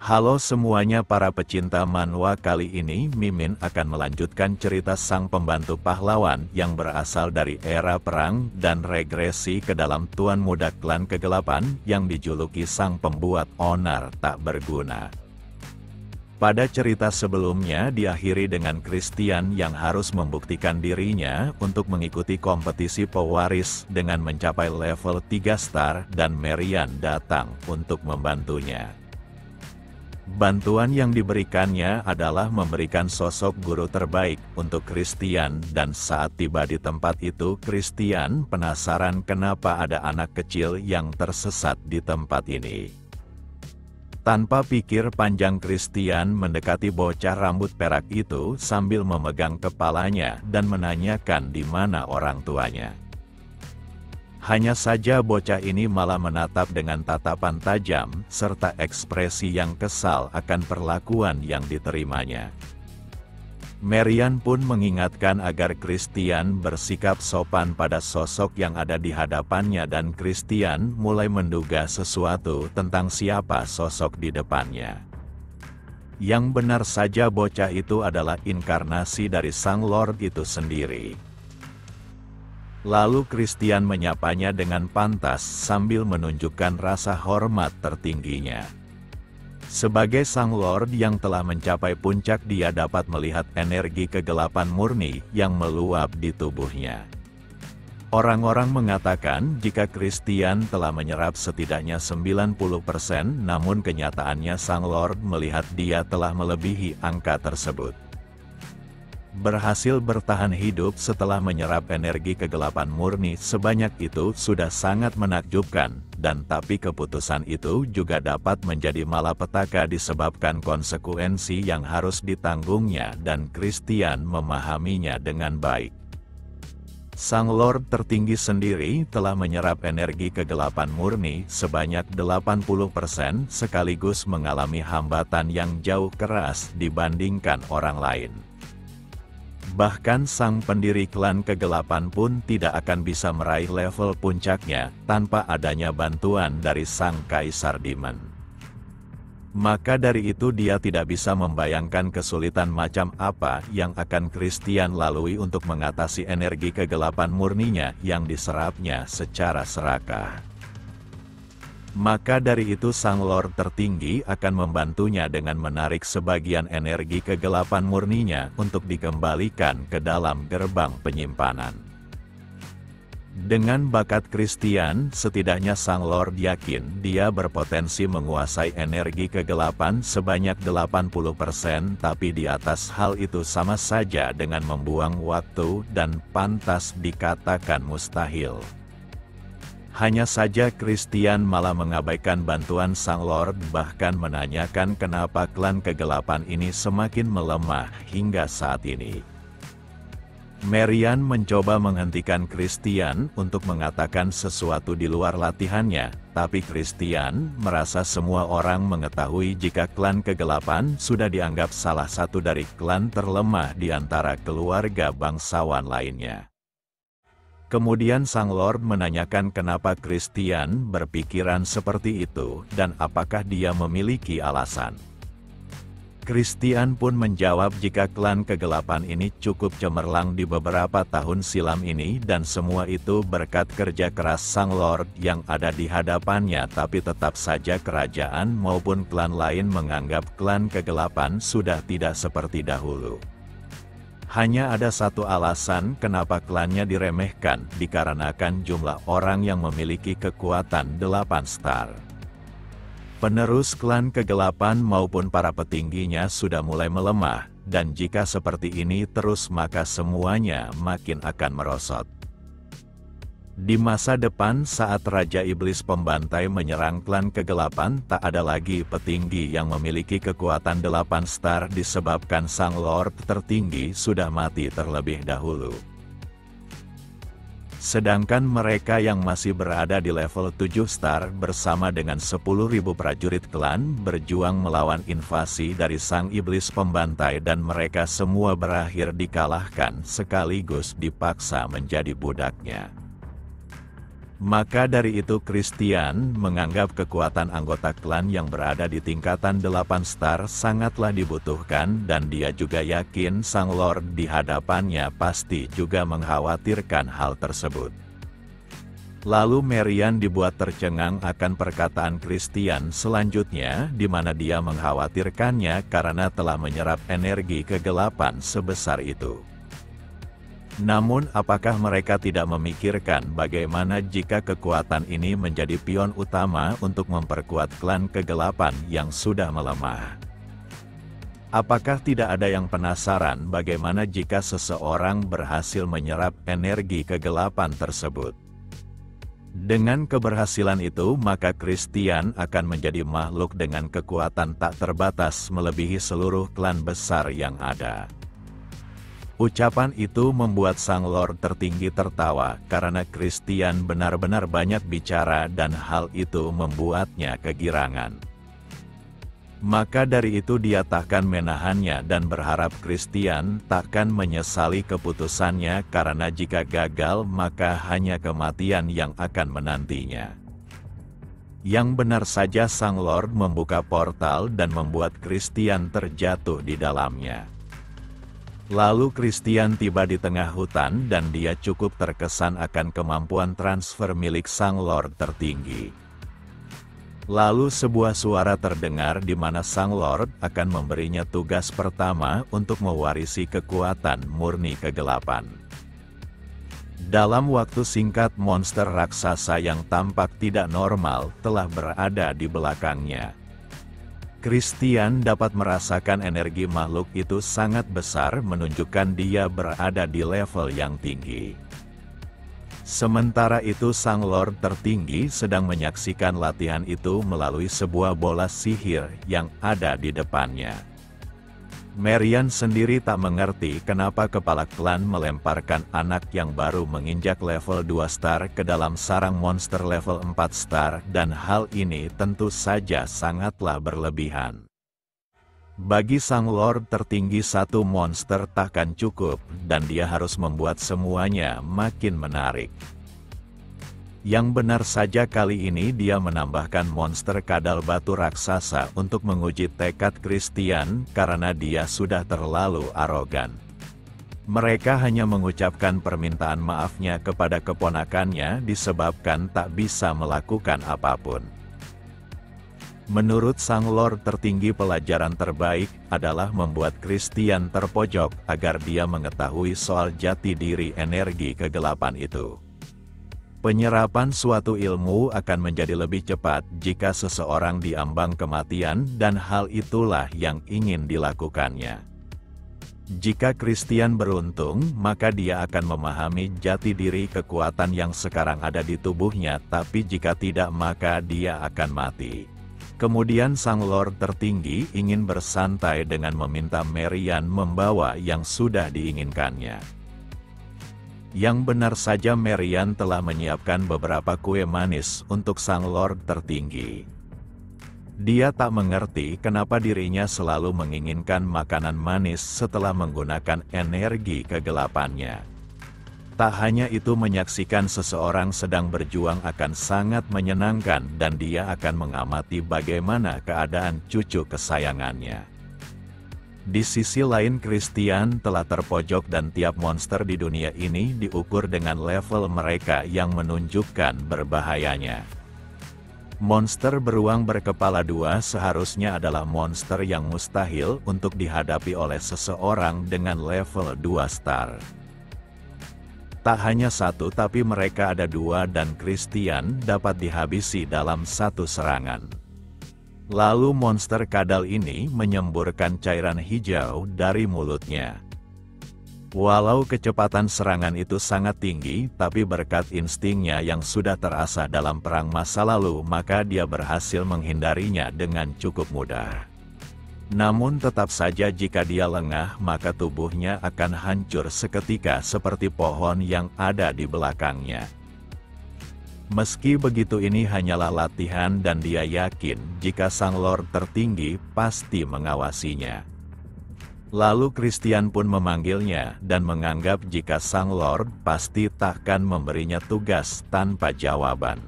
Halo semuanya para pecinta manhwa, kali ini Mimin akan melanjutkan cerita sang pembantu pahlawan yang berasal dari era perang dan regresi ke dalam tuan muda klan kegelapan yang dijuluki sang pembuat onar tak berguna. Pada cerita sebelumnya diakhiri dengan Christian yang harus membuktikan dirinya untuk mengikuti kompetisi pewaris dengan mencapai level 3 star dan Marian datang untuk membantunya. Bantuan yang diberikannya adalah memberikan sosok guru terbaik untuk Christian, dan saat tiba di tempat itu Christian penasaran kenapa ada anak kecil yang tersesat di tempat ini. Tanpa pikir panjang Christian mendekati bocah rambut perak itu sambil memegang kepalanya dan menanyakan di mana orang tuanya. Hanya saja bocah ini malah menatap dengan tatapan tajam, serta ekspresi yang kesal akan perlakuan yang diterimanya. Marian pun mengingatkan agar Christian bersikap sopan pada sosok yang ada di hadapannya, dan Christian mulai menduga sesuatu tentang siapa sosok di depannya. Yang benar saja bocah itu adalah inkarnasi dari sang Lord itu sendiri. Lalu Christian menyapanya dengan pantas sambil menunjukkan rasa hormat tertingginya. Sebagai sang Lord yang telah mencapai puncak, dia dapat melihat energi kegelapan murni yang meluap di tubuhnya. Orang-orang mengatakan jika Christian telah menyerap setidaknya 90%, namun kenyataannya sang Lord melihat dia telah melebihi angka tersebut. Berhasil bertahan hidup setelah menyerap energi kegelapan murni sebanyak itu sudah sangat menakjubkan, dan tapi keputusan itu juga dapat menjadi malapetaka disebabkan konsekuensi yang harus ditanggungnya, dan Christian memahaminya dengan baik. Sang Lord tertinggi sendiri telah menyerap energi kegelapan murni sebanyak 80% sekaligus mengalami hambatan yang jauh keras dibandingkan orang lain. Bahkan sang pendiri klan kegelapan pun tidak akan bisa meraih level puncaknya tanpa adanya bantuan dari sang Kaisar Demon. Maka dari itu dia tidak bisa membayangkan kesulitan macam apa yang akan Christian lalui untuk mengatasi energi kegelapan murninya yang diserapnya secara serakah. Maka dari itu sang Lord tertinggi akan membantunya dengan menarik sebagian energi kegelapan murninya untuk dikembalikan ke dalam gerbang penyimpanan. Dengan bakat Christian, setidaknya sang Lord yakin dia berpotensi menguasai energi kegelapan sebanyak 80%, tapi di atas hal itu sama saja dengan membuang waktu dan pantas dikatakan mustahil. Hanya saja Christian malah mengabaikan bantuan sang Lord, bahkan menanyakan kenapa klan kegelapan ini semakin melemah hingga saat ini. Marian mencoba menghentikan Christian untuk mengatakan sesuatu di luar latihannya, tapi Christian merasa semua orang mengetahui jika klan kegelapan sudah dianggap salah satu dari klan terlemah di antara keluarga bangsawan lainnya. Kemudian sang Lord menanyakan kenapa Christian berpikiran seperti itu dan apakah dia memiliki alasan. Christian pun menjawab jika klan kegelapan ini cukup cemerlang di beberapa tahun silam ini, dan semua itu berkat kerja keras sang Lord yang ada di hadapannya, tapi tetap saja kerajaan maupun klan lain menganggap klan kegelapan sudah tidak seperti dahulu. Hanya ada satu alasan kenapa klannya diremehkan, dikarenakan jumlah orang yang memiliki kekuatan 8 star. Penerus klan kegelapan maupun para petingginya sudah mulai melemah, dan jika seperti ini terus maka semuanya makin akan merosot. Di masa depan saat Raja Iblis Pembantai menyerang klan kegelapan, tak ada lagi petinggi yang memiliki kekuatan 8 star disebabkan sang Lord tertinggi sudah mati terlebih dahulu. Sedangkan mereka yang masih berada di level 7 star bersama dengan 10.000 prajurit klan berjuang melawan invasi dari sang Iblis Pembantai, dan mereka semua berakhir dikalahkan sekaligus dipaksa menjadi budaknya. Maka dari itu Christian menganggap kekuatan anggota klan yang berada di tingkatan 8 star sangatlah dibutuhkan dan dia juga yakin Sang Lord di hadapannya pasti juga mengkhawatirkan hal tersebut. Lalu Marian dibuat tercengang akan perkataan Christian selanjutnya di mana dia mengkhawatirkannya karena telah menyerap energi kegelapan sebesar itu. Namun apakah mereka tidak memikirkan bagaimana jika kekuatan ini menjadi pion utama untuk memperkuat klan kegelapan yang sudah melemah? Apakah tidak ada yang penasaran bagaimana jika seseorang berhasil menyerap energi kegelapan tersebut? Dengan keberhasilan itu maka Christian akan menjadi makhluk dengan kekuatan tak terbatas melebihi seluruh klan besar yang ada. Ucapan itu membuat Sang Lord tertinggi tertawa karena Christian benar-benar banyak bicara dan hal itu membuatnya kegirangan. Maka dari itu dia takkan menahannya dan berharap Christian takkan menyesali keputusannya karena jika gagal maka hanya kematian yang akan menantinya. Yang benar saja Sang Lord membuka portal dan membuat Christian terjatuh di dalamnya. Lalu Christian tiba di tengah hutan dan dia cukup terkesan akan kemampuan transfer milik Sang Lord tertinggi. Lalu sebuah suara terdengar di mana Sang Lord akan memberinya tugas pertama untuk mewarisi kekuatan murni kegelapan. Dalam waktu singkat monster raksasa yang tampak tidak normal telah berada di belakangnya. Christian dapat merasakan energi makhluk itu sangat besar menunjukkan dia berada di level yang tinggi. Sementara itu Sang Lord tertinggi sedang menyaksikan latihan itu melalui sebuah bola sihir yang ada di depannya. Marian sendiri tak mengerti kenapa kepala klan melemparkan anak yang baru menginjak level 2 star ke dalam sarang monster level 4 star dan hal ini tentu saja sangatlah berlebihan. Bagi Sang Lord tertinggi satu monster takkan cukup dan dia harus membuat semuanya makin menarik. Yang benar saja kali ini dia menambahkan monster kadal batu raksasa untuk menguji tekad Christian karena dia sudah terlalu arogan. Mereka hanya mengucapkan permintaan maafnya kepada keponakannya disebabkan tak bisa melakukan apapun. Menurut Sang Lord tertinggi pelajaran terbaik adalah membuat Christian terpojok agar dia mengetahui soal jati diri energi kegelapan itu. Penyerapan suatu ilmu akan menjadi lebih cepat jika seseorang diambang kematian dan hal itulah yang ingin dilakukannya. Jika Christian beruntung, maka dia akan memahami jati diri kekuatan yang sekarang ada di tubuhnya, tapi jika tidak maka dia akan mati. Kemudian Sang Lord tertinggi ingin bersantai dengan meminta Marian membawa yang sudah diinginkannya. Yang benar saja Marian telah menyiapkan beberapa kue manis untuk Sang Lord tertinggi. Dia tak mengerti kenapa dirinya selalu menginginkan makanan manis setelah menggunakan energi kegelapannya. Tak hanya itu menyaksikan seseorang sedang berjuang akan sangat menyenangkan dan dia akan mengamati bagaimana keadaan cucu kesayangannya. Di sisi lain Christian telah terpojok dan tiap monster di dunia ini diukur dengan level mereka yang menunjukkan berbahayanya. Monster beruang berkepala dua seharusnya adalah monster yang mustahil untuk dihadapi oleh seseorang dengan level 2 star. Tak hanya satu tapi mereka ada dua dan Christian dapat dihabisi dalam satu serangan. Lalu monster kadal ini menyemburkan cairan hijau dari mulutnya. Walau kecepatan serangan itu sangat tinggi, tapi berkat instingnya yang sudah terasah dalam perang masa lalu, maka dia berhasil menghindarinya dengan cukup mudah. Namun tetap saja jika dia lengah, maka tubuhnya akan hancur seketika seperti pohon yang ada di belakangnya. Meski begitu ini hanyalah latihan dan dia yakin jika Sang Lord tertinggi pasti mengawasinya. Lalu Christian pun memanggilnya dan menganggap jika sang Lord pasti takkan memberinya tugas tanpa jawaban.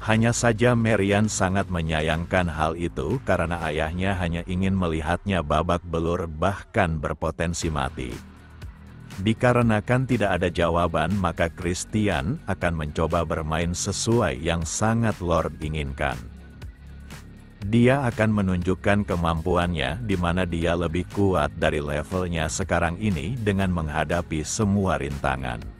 Hanya saja Marian sangat menyayangkan hal itu karena ayahnya hanya ingin melihatnya babak belur bahkan berpotensi mati. Dikarenakan tidak ada jawaban, maka Christian akan mencoba bermain sesuai yang sangat Lord inginkan. Dia akan menunjukkan kemampuannya di mana dia lebih kuat dari levelnya sekarang ini dengan menghadapi semua rintangan.